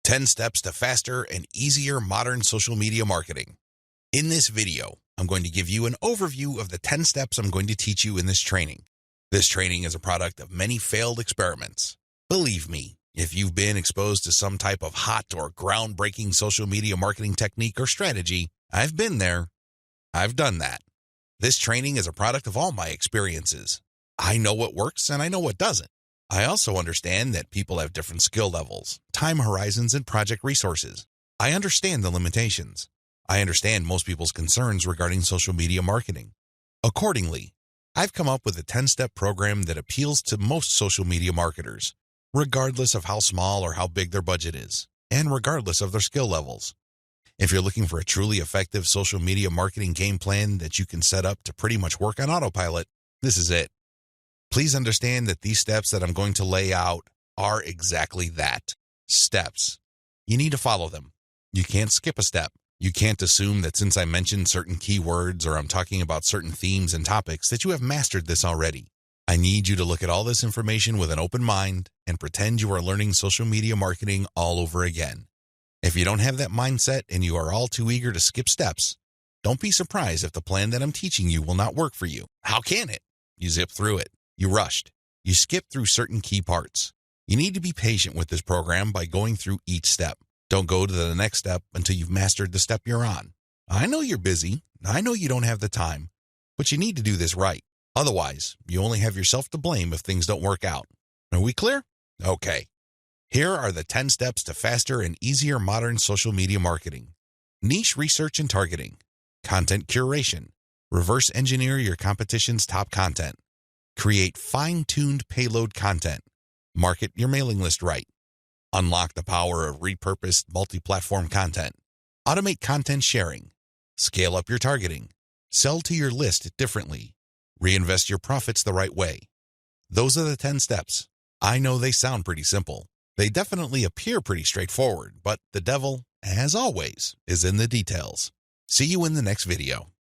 10 steps to faster and easier modern social media marketing. In this video, I'm going to give you an overview of the 10 steps I'm going to teach you in this training. This training is a product of many failed experiments. Believe me, if you've been exposed to some type of hot or groundbreaking social media marketing technique or strategy, I've been there. I've done that. This training is a product of all my experiences. I know what works and I know what doesn't. I also understand that people have different skill levels, time horizons, and project resources. I understand the limitations. I understand most people's concerns regarding social media marketing. Accordingly, I've come up with a 10-step program that appeals to most social media marketers, regardless of how small or how big their budget is, and regardless of their skill levels. If you're looking for a truly effective social media marketing game plan that you can set up to pretty much work on autopilot, this is it. Please understand that these steps that I'm going to lay out are exactly that, steps. You need to follow them. You can't skip a step. You can't assume that since I mentioned certain keywords or I'm talking about certain themes and topics that you have mastered this already. I need you to look at all this information with an open mind and pretend you are learning social media marketing all over again. If you don't have that mindset and you are all too eager to skip steps, don't be surprised if the plan that I'm teaching you will not work for you. How can it? You zip through it. You rushed. You skipped through certain key parts. You need to be patient with this program by going through each step. Don't go to the next step until you've mastered the step you're on. I know you're busy. I know you don't have the time, but you need to do this right. Otherwise, you only have yourself to blame if things don't work out. Are we clear? Okay. Here are the 10 steps to faster and easier modern social media marketing. Niche research and targeting. Content curation. Reverse engineer your competition's top content. Create fine-tuned payload content. Market your mailing list right. Unlock the power of repurposed multi-platform content. Automate content sharing. Scale up your targeting. Sell to your list differently. Reinvest your profits the right way. Those are the 10 steps. I know they sound pretty simple. They definitely appear pretty straightforward, but the devil, as always, is in the details. See you in the next video.